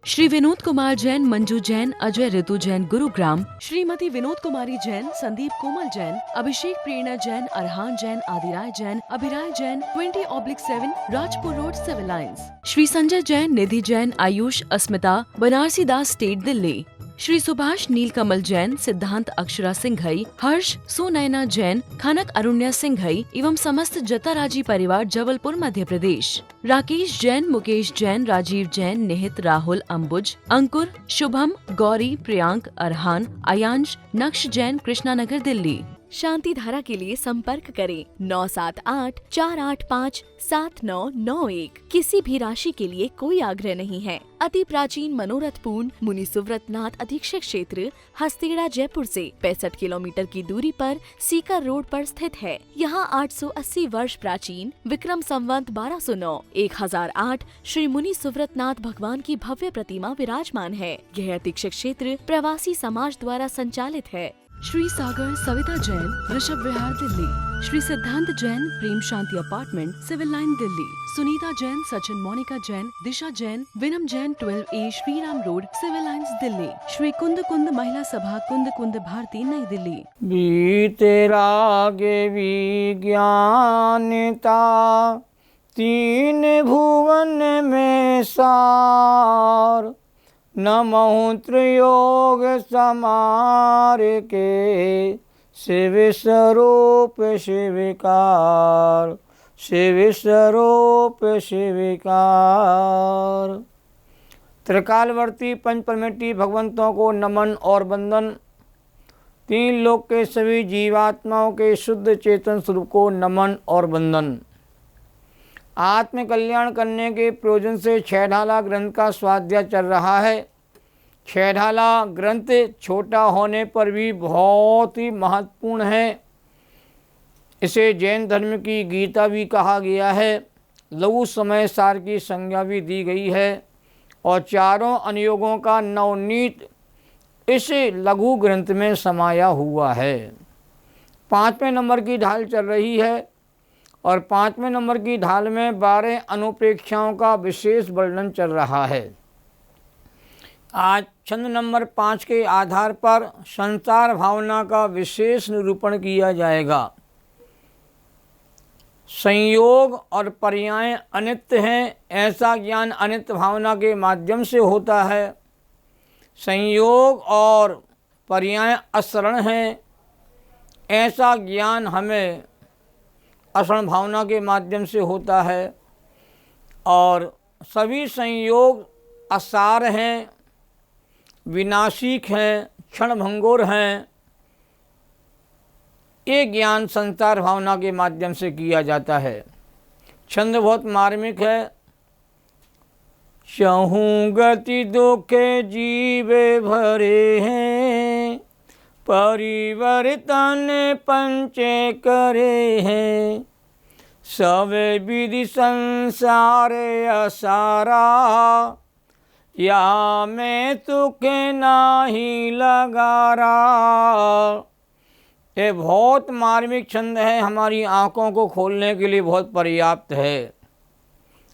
Shri Vinod Kumar Jain, Manju Jain, Ajay Ritu Jain, Gurugram. Shrimati Vinod Kumari Jain, Sandeep Komal Jain, Abhishek Prerna Jain, Arhan Jain, Adiray Jain, Abhiray Jain, 20/7, Rajpur road, civil lines. Shri Sanjay Jain, Nidhi Jain, Ayush, Asmita, Banarasi Das estate, Delhi. Shri Subhash Neelkamal Jain, Siddhant Akshara Singhai, हर्ष सुनैना जैन, खनक अरुण्या सिंघई एवं समस्त जताराजी परिवार, जबलपुर, मध्य प्रदेश। राकेश जैन, मुकेश जैन, राजीव जैन, निहित, राहुल, अंबुज, अंकुर, शुभम, गौरी, प्रियांक, अरहान, आयांश, नक्श जैन, कृष्णानगर, दिल्ली। शांति धारा के लिए संपर्क करें 9784857991। किसी भी राशि के लिए कोई आग्रह नहीं है। अति प्राचीन मनोरथ पूर्ण मुनि सुव्रतनाथ अधीक्षक क्षेत्र, हस्तेड़ा, जयपुर से 65 किलोमीटर की दूरी पर सीकर रोड पर स्थित है। यहाँ 880 वर्ष प्राचीन विक्रम संवत 1209 1008 श्री मुनि सुव्रतनाथ भगवान की भव्य प्रतिमा विराजमान है। यह अधीक्षक क्षेत्र प्रवासी समाज द्वारा संचालित है। श्री सागर सविता जैन, ऋषभ विहार, Delhi. Shri Siddhant Jain, Prem Shanti apartment, civil line, Delhi. Sunita Jain, Sachin Monika Jain, Disha Jain, Vinam Jain, 12A Shriram road, civil lines, Delhi. Shri Kund Kund महिला सभा, कुंद कुंद, भारती, नई दिल्ली। बीते रागे विज्ञानता, तीन भुवन में सार, नमो त्रियोग समार के, शिव स्वरूप शिविकार, शिव स्वरूप शिविकार। त्रिकालवर्ती पंच परमेष्ठी भगवंतों को नमन और वंदन। तीन लोक के सभी जीवात्माओं के शुद्ध चेतन स्वरूप को नमन और वंदन। आत्म कल्याण करने के प्रयोजन से छहढाला ग्रंथ का स्वाध्याय चल रहा है। छहढाला ग्रंथ छोटा होने पर भी बहुत ही महत्वपूर्ण है। इसे जैन धर्म की गीता भी कहा गया है। लघु समय सार की संज्ञा भी दी गई है और चारों अनुयोगों का नवनीत इस लघु ग्रंथ में समाया हुआ है। 5वें नंबर की ढाल चल रही है और 5वें नंबर की ढाल में 12 अनुप्रेक्षाओं का विशेष वर्णन चल रहा है। आज छंद नंबर 5 के आधार पर संसार भावना का विशेष निरूपण किया जाएगा। संयोग और पर्याय अनित्य हैं, ऐसा ज्ञान अनित्य भावना के माध्यम से होता है। संयोग और पर्याय अशरण हैं, ऐसा ज्ञान हमें अशरण भावना के माध्यम से होता है। और सभी संयोग असार हैं, विनाशिक हैं, क्षणभंगुर हैं। ये ज्ञान संसार भावना के माध्यम से किया जाता है। छंद बहुत मार्मिक है। चहूँ गति दुखे जीवे भरे हैं, परिवर्तन पंचे करे हैं, सब विधि संसार असारा, या मैं तुके नाही लगारा। ये बहुत मार्मिक छंद है, हमारी आँखों को खोलने के लिए बहुत पर्याप्त है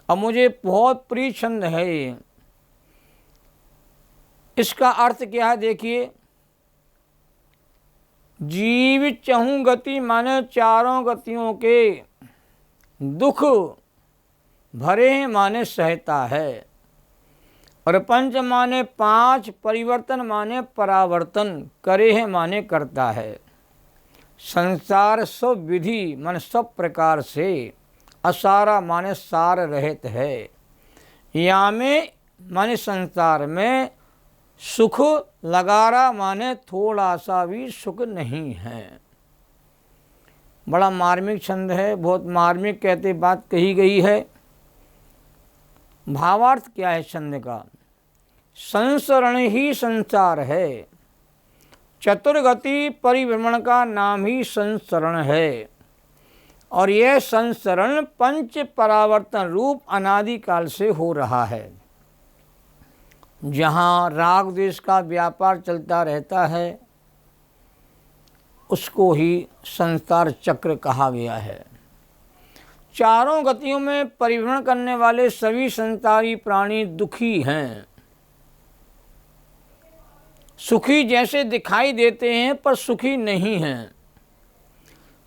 और मुझे बहुत प्रिय छंद है ये। इसका अर्थ क्या है देखिए। जीव चहूँ गति माने चारों गतियों के दुख भरे हैं माने सहता है, और पंच माने 5, परिवर्तन माने परावर्तन, करे हैं माने करता है। संसार सब विधि मन सब प्रकार से, असारा माने सार रहित है, या में माने संसार में, सुख लगारा माने थोड़ा सा भी सुख नहीं है। बड़ा मार्मिक छंद है, बहुत मार्मिक कहते बात कही गई है। भावार्थ क्या है छंद का? संसरण ही संसार है, चतुर्गति परिभ्रमण का नाम ही संसरण है, और यह संसरण पंच परावर्तन रूप अनादिकाल से हो रहा है। जहाँ राग द्वेष का व्यापार चलता रहता है उसको ही संसार चक्र कहा गया है। चारों गतियों में परिभ्रमण करने वाले सभी संसारी प्राणी दुखी हैं। सुखी जैसे दिखाई देते हैं पर सुखी नहीं हैं।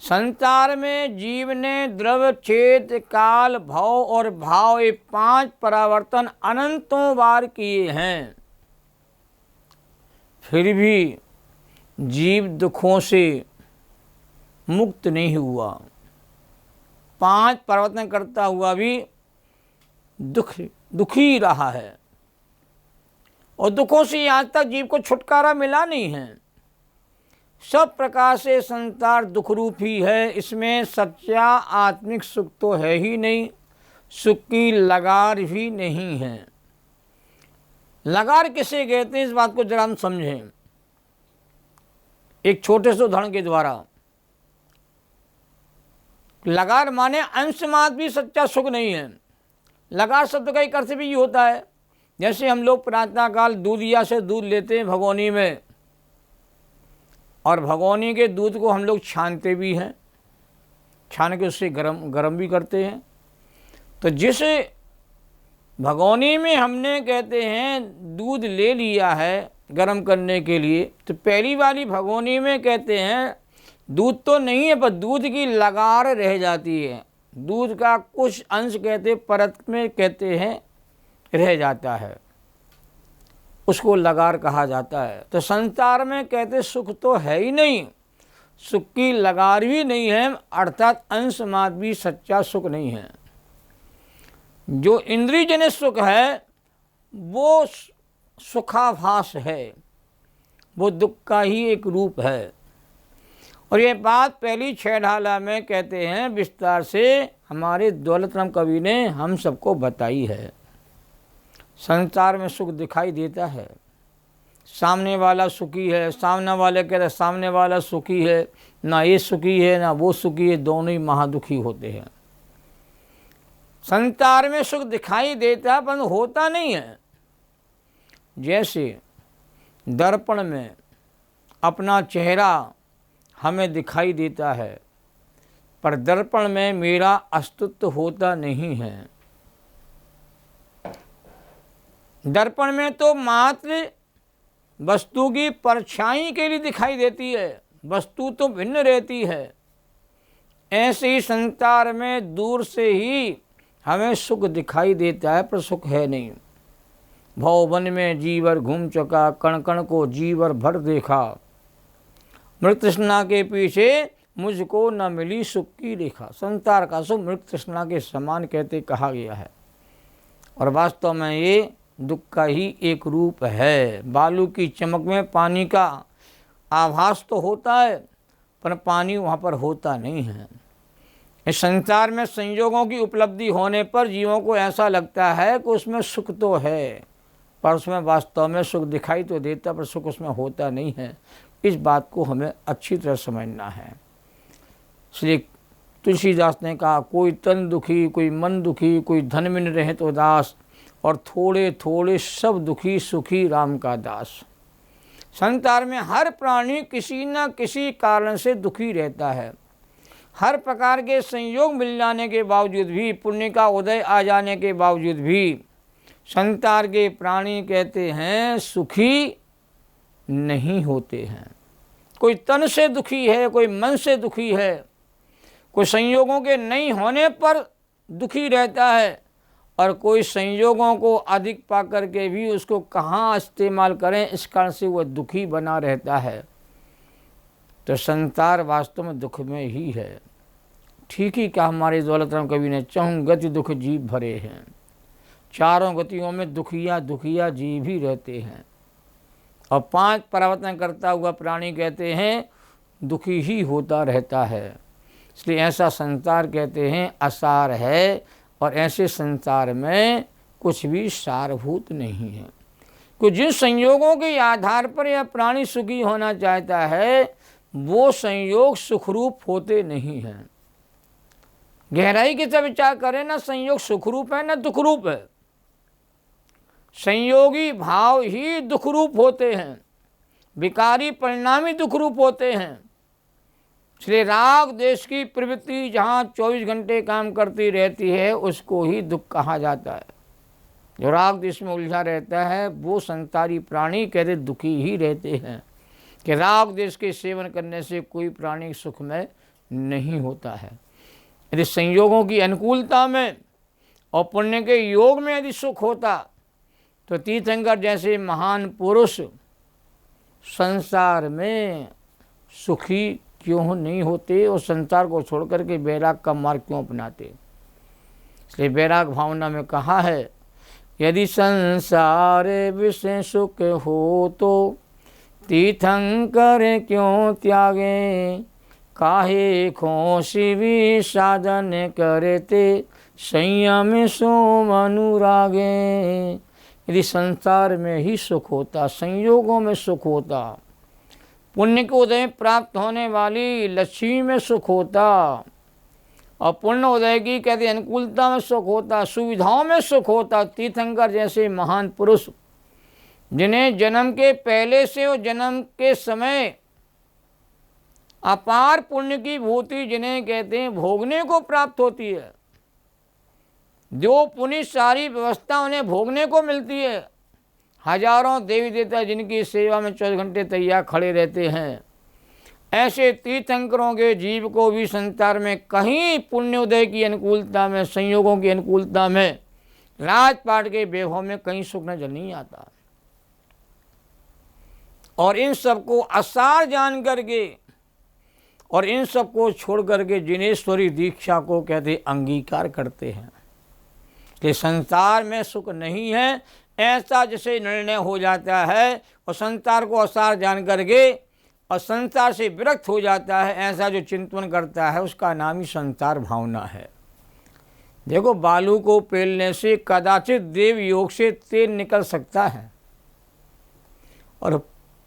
संसार में जीव ने द्रव्य, चेत, काल, भव और भाव ये 5 परावर्तन अनंतों बार किए हैं, फिर भी जीव दुखों से मुक्त नहीं हुआ। 5 परिवर्तन करता हुआ भी दुखी रहा है और दुखों से आज तक जीव को छुटकारा मिला नहीं है। सब प्रकार से संसार दुख रूप ही है, इसमें सच्चा आत्मिक सुख तो है ही नहीं, सुख की लगार भी नहीं है। लगार किसे कहते हैं इस बात को जरा हम समझें एक छोटे से उदाहरण के द्वारा। लगार माने अंश मात्र भी सच्चा सुख नहीं है। लगार शब्द का एक अर्थ भी ये होता है, जैसे हम लोग प्रातः काल दूधिया से दूध लेते हैं भगोनी में, और भगोनी के दूध को हम लोग छानते भी हैं, छान के उससे गरम भी करते हैं। तो जिस भगोनी में हमने कहते हैं दूध ले लिया है गरम करने के लिए, तो पहली वाली भगोनी में कहते हैं दूध तो नहीं है पर दूध की लगार रह जाती है, दूध का कुछ अंश कहते परत में कहते हैं रह जाता है, उसको लगार कहा जाता है। तो संसार में कहते सुख तो है ही नहीं, सुख की लगार भी नहीं है, अर्थात अंश मात्र भी सच्चा सुख नहीं है। जो इंद्रिय जनित सुख है वो सुखाभास है, वो दुख का ही एक रूप है। और ये बात पहली 6 ढाला में कहते हैं विस्तार से हमारे दौलत राम कवि ने हम सबको बताई है। संसार में सुख दिखाई देता है, सामने वाला सुखी है, सामने वाले कहते हैं सामने वाला सुखी है, ना ये सुखी है ना वो सुखी है, दोनों ही महादुखी होते हैं। संसार में सुख दिखाई देता है पर होता नहीं है। जैसे दर्पण में अपना चेहरा हमें दिखाई देता है पर दर्पण में मेरा अस्तित्व होता नहीं है। दर्पण में तो मात्र वस्तु की परछाई के लिए दिखाई देती है, वस्तु तो भिन्न रहती है। ऐसे ही संसार में दूर से ही हमें सुख दिखाई देता है पर सुख है नहीं। भवन में जीवर घूम चुका, कण कण को जीवर भर देखा, मृत तृष्णा के पीछे मुझको न मिली सुख की रेखा। संसार का सुख मृत तृष्णा के समान कहते कहा गया है और वास्तव में ये दुख का ही एक रूप है। बालू की चमक में पानी का आभास तो होता है पर पानी वहाँ पर होता नहीं है। इस संसार में संयोगों की उपलब्धि होने पर जीवों को ऐसा लगता है कि उसमें सुख तो है पर उसमें वास्तव में सुख दिखाई तो देता पर सुख उसमें होता नहीं है। इस बात को हमें अच्छी तरह समझना है। इसलिए तुलसीदास ने कहा कोई तन दुखी, कोई मन दुखी, कोई धन में रहे तो दास, और थोड़े थोड़े सब दुखी सुखी राम का दास। संसार में हर प्राणी किसी न किसी कारण से दुखी रहता है। हर प्रकार के संयोग मिल जाने के बावजूद भी, पुण्य का उदय आ जाने के बावजूद भी संसार के प्राणी कहते हैं सुखी नहीं होते हैं। कोई तन से दुखी है, कोई मन से दुखी है, कोई संयोगों के नहीं होने पर दुखी रहता है और कोई संयोगों को अधिक पा कर के भी उसको कहाँ इस्तेमाल करें इस कारण से वह दुखी बना रहता है। तो संसार वास्तव में दुख में ही है। ठीक ही कहा हमारे दौलत राम कवि ने, चहुं गति दुख जीव भरे हैं। चारों गतियों में दुखिया दुखिया जीव ही रहते हैं और 5 परावर्तन करता हुआ प्राणी कहते हैं दुखी ही होता रहता है। इसलिए ऐसा संसार कहते हैं असार है और ऐसे संसार में कुछ भी सारभूत नहीं है। कि जिन संयोगों के आधार पर यह प्राणी सुखी होना चाहता है वो संयोग सुखरूप होते नहीं हैं। गहराई के से विचार करें ना, संयोग सुखरूप है ना दुखरूप है। संयोगी भाव ही दुखरूप होते हैं, विकारी परिणामी दुखरूप होते हैं। इसलिए राग देश की प्रवृत्ति जहाँ 24 घंटे काम करती रहती है उसको ही दुख कहा जाता है। जो राग द्वेष में उलझा रहता है वो संसारी प्राणी कहते दुखी ही रहते हैं, कि राग द्वेष के सेवन करने से कोई प्राणी सुखमय नहीं होता है। यदि संयोगों की अनुकूलता में और पुण्य के योग में यदि सुख होता तो तीर्थंकर जैसे महान पुरुष संसार में सुखी क्यों नहीं होते और संसार को छोड़ करके वैराग का मार्ग क्यों अपनाते। इसलिए वैराग भावना में कहा है, यदि संसार विषय सुख हो तो तीर्थंकर क्यों त्यागे, काहे खोसी भी साधन करते संयम सोम अनुरागे। यदि संसार में ही सुख होता, संयोगों में सुख होता, पुण्य के उदय में प्राप्त होने वाली लक्ष्मी में सुख होता और पुण्य उदय की कहते अनुकूलता में सुख होता, सुविधाओं में सुख होता, तीर्थंकर जैसे महान पुरुष जिन्हें जन्म के पहले से और जन्म के समय अपार पुण्य की भूति जिन्हें कहते हैं भोगने को प्राप्त होती है, जो पुण्य सारी व्यवस्था उन्हें भोगने को मिलती है। हजारों देवी देवता जिनकी सेवा में 24 घंटे तैयार खड़े रहते हैं, ऐसे तीर्थंकरों के जीव को भी संसार में कहीं पुण्योदय की अनुकूलता में, संयोगों की अनुकूलता में, राजपाट के वैभव में कहीं सुख नजर नहीं आता। और इन सबको असार जान करके और इन सबको छोड़ करके जिनेश्वरी दीक्षा को कहते अंगीकार करते हैं कि संसार में सुख नहीं है, ऐसा जैसे निर्णय हो जाता है और संसार को असार जान करके और संसार से विरक्त हो जाता है, ऐसा जो चिंतन करता है उसका नाम ही संसार भावना है। देखो, बालू को पेलने से कदाचित देव योग से तेल निकल सकता है और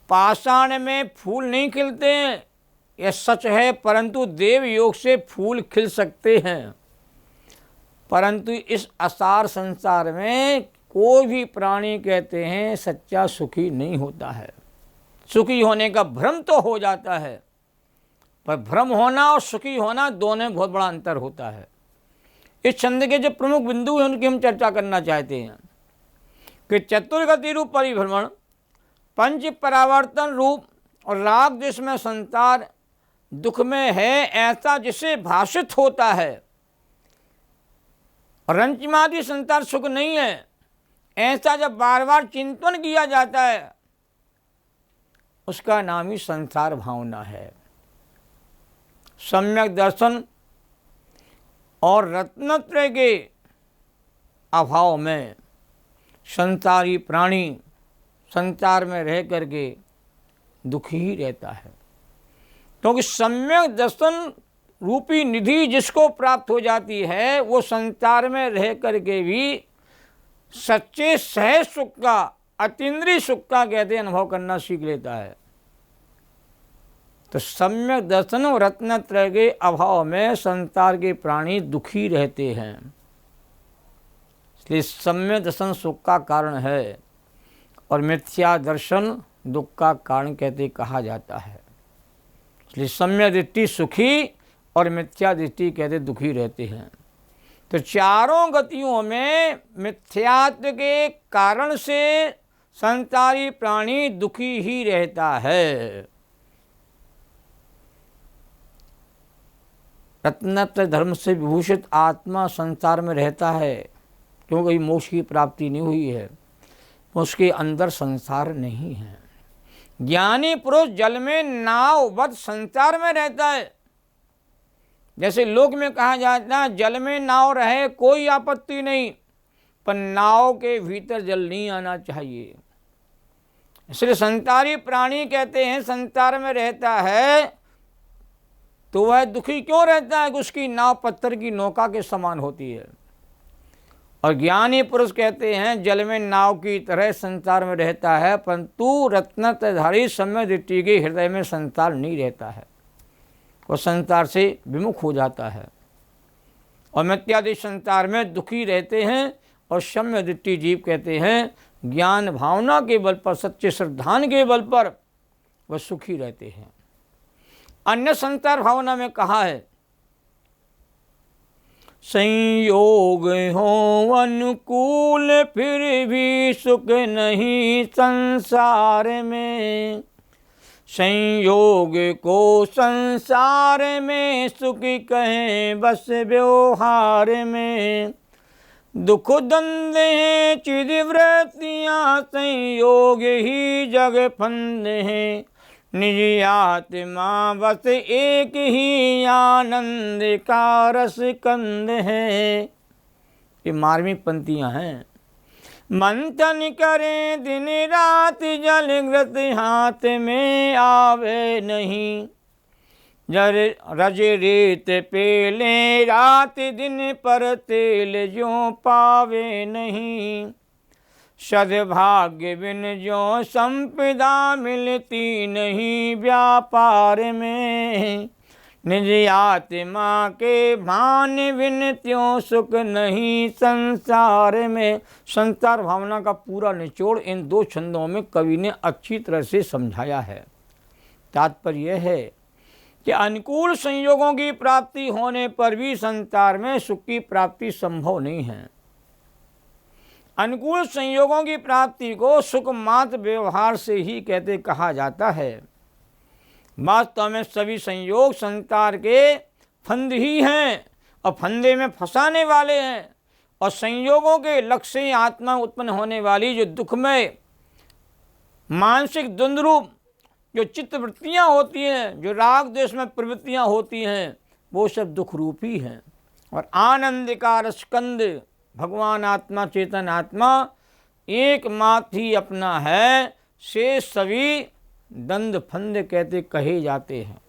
पाषाण में फूल नहीं खिलते हैं, यह सच है, परंतु देव योग से फूल खिल सकते हैं। परंतु इस असार संसार में कोई भी प्राणी कहते हैं सच्चा सुखी नहीं होता है। सुखी होने का भ्रम तो हो जाता है, पर भ्रम होना और सुखी होना दोनों में बहुत बड़ा अंतर होता है। इस छंद के जो प्रमुख बिंदु हैं उनकी हम चर्चा करना चाहते हैं कि चतुर्गति रूप परिभ्रमण, पंच परावर्तन रूप और राग द्वेष में संसार दुख में है, ऐसा जिसे भाषित होता है। रंचमादि संसार सुख नहीं है, ऐसा जब बार बार चिंतन किया जाता है उसका नाम ही संसार भावना है। सम्यक दर्शन और रत्नत्रय के अभाव में संसारी प्राणी संसार में रह करके दुखी ही रहता है, क्योंकि सम्यक दर्शन रूपी निधि जिसको प्राप्त हो जाती है वो संसार में रह करके भी सच्चे सहज सुख का, अतीन्द्रिय सुख का कहते अनुभव करना सीख लेता है। तो सम्यक दर्शन और रत्नत्रय के अभाव में संसार के प्राणी दुखी रहते हैं, इसलिए सम्यक दर्शन सुख का कारण है और मिथ्या दर्शन दुख का कारण कहते कहा जाता है। इसलिए सम्यक दृष्टि सुखी और मिथ्या दृष्टि कहते दुखी रहते हैं। तो चारों गतियों में मिथ्यात्व के कारण से संसारी प्राणी दुखी ही रहता है। रत्नत्रय धर्म से विभूषित आत्मा संसार में रहता है, क्योंकि मोक्ष की प्राप्ति नहीं हुई है, उसके अंदर संसार नहीं है। ज्ञानी पुरुष जल में नाव वत संसार में रहता है। जैसे लोक में कहा जाता है जल में नाव रहे कोई आपत्ति नहीं, पर नाव के भीतर जल नहीं आना चाहिए। इसलिए संसारी प्राणी कहते हैं संसार में रहता है तो वह दुखी क्यों रहता है कि उसकी नाव पत्थर की नौका के समान होती है। और ज्ञानी पुरुष कहते हैं जल में नाव की तरह संसार में रहता है, परंतु रत्नत्रयधारी सम्यक दृष्टि के हृदय में संसार नहीं रहता है, वो संसार से विमुख हो जाता है और मिथ्यादि संसार में दुखी रहते हैं। और सम्यक दृष्टि जीव कहते हैं ज्ञान भावना के बल पर, सच्चे श्रद्धान के बल पर वह सुखी रहते हैं। अन्य संसार भावना में कहा है संयोग हो अनुकूल फिर भी सुख नहीं संसार में। संयोग को संसार में सुख कहें बस व्यवहार में। दुख द्वंद हैं चिदवृत्तियाँ संयोग ही जग फंद हैं। निज आत्मा बस एक ही आनंद का रस कंद है। ये मार्मिक पंक्तियाँ हैं। मंथन करें दिन रात जल घृत हाथ में आवे नहीं। जर रज रेत पेले रात दिन पर तेल ज्यों पावे नहीं। सद्भाग्य बिन ज्यों संपदा मिलती नहीं व्यापार में। निज आत्मा के भान बिन त्यों सुख नहीं संसार में। संसार भावना का पूरा निचोड़ इन दो छंदों में कवि ने अच्छी तरह से समझाया है। तात्पर्य यह है कि अनुकूल संयोगों की प्राप्ति होने पर भी संसार में सुख की प्राप्ति संभव नहीं है। अनुकूल संयोगों की प्राप्ति को सुख मात्र व्यवहार से ही कहते कहा जाता है। वास्तव में सभी संयोग संसार के फंद ही हैं और फंदे में फंसाने वाले हैं। और संयोगों के लक्ष्य से आत्मा उत्पन्न होने वाली जो दुखमय मानसिक द्वंद्वरूप जो चित्तवृत्तियाँ होती हैं, जो राग द्वेष में प्रवृत्तियाँ होती हैं, वो सब दुख रूप ही हैं। और आनंद का रसकंद भगवान आत्मा चेतन आत्मा एकमात्र ही अपना है। से सभी दंड फंद कहते कहे जाते हैं।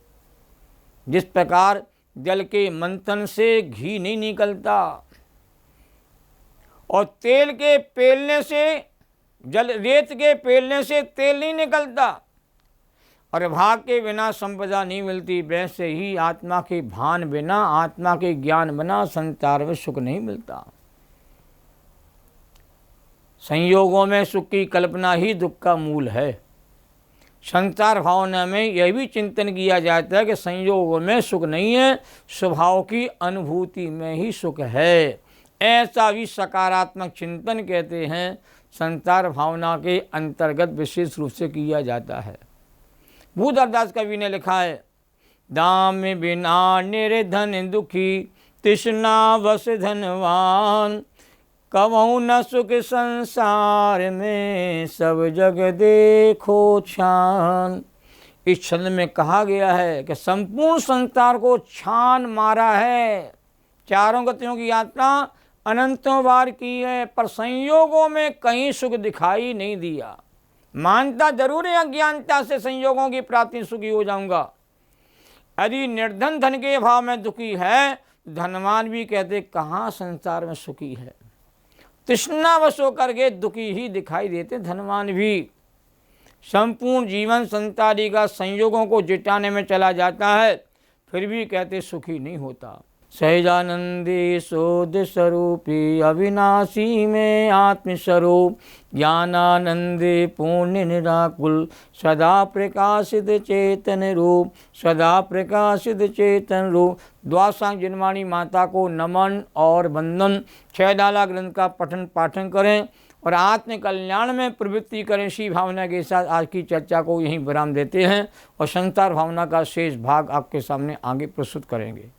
जिस प्रकार जल के मंथन से घी नहीं निकलता और तेल के पेलने से रेत के पेलने से तेल नहीं निकलता और भाग के बिना संपदा नहीं मिलती, वैसे ही आत्मा के भान बिना, आत्मा के ज्ञान बिना संसार में सुख नहीं मिलता। संयोगों में सुख की कल्पना ही दुख का मूल है। संसार भावना में यह भी चिंतन किया जाता है कि संयोगों में सुख नहीं है, स्वभाव की अनुभूति में ही सुख है। ऐसा भी सकारात्मक चिंतन कहते हैं संसार भावना के अंतर्गत विशेष रूप से किया जाता है। भूधरदास कवि ने लिखा है, दाम बिना निर्धन दुखी तृष्णा वश धनवान। कबहु न सुख संसार में सब जग देखो छान। इस छंद में कहा गया है कि संपूर्ण संसार को छान मारा है। चारों गतियों की यात्रा अनंतों बार की है, पर संयोगों में कहीं सुख दिखाई नहीं दिया। मानता जरूर है अज्ञानता से संयोगों की प्राप्ति सुखी हो जाऊंगा। यदि निर्धन धन के अभाव में दुखी है, धनवान भी कहते कहाँ संसार में सुखी है। तृष्णावश होकर के दुखी ही दिखाई देते धनवान भी। संपूर्ण जीवन संसारी का संयोगों को जुटाने में चला जाता है, फिर भी कहते सुखी नहीं होता। सहजानंदी शोध स्वरूपी अविनाशी में आत्मस्वरूप। ज्ञानानंदे पूर्ण निराकुल सदा प्रकाशित चेतन रूप। सदा प्रकाशित चेतन रूप। द्वादशांग जन्माणी माता को नमन और वंदन। 6 डाला ग्रंथ का पठन पाठन करें और आत्म कल्याण में प्रवृत्ति करें। इसी भावना के साथ आज की चर्चा को यहीं विराम देते हैं और संसार भावना का शेष भाग आपके सामने आगे प्रस्तुत करेंगे।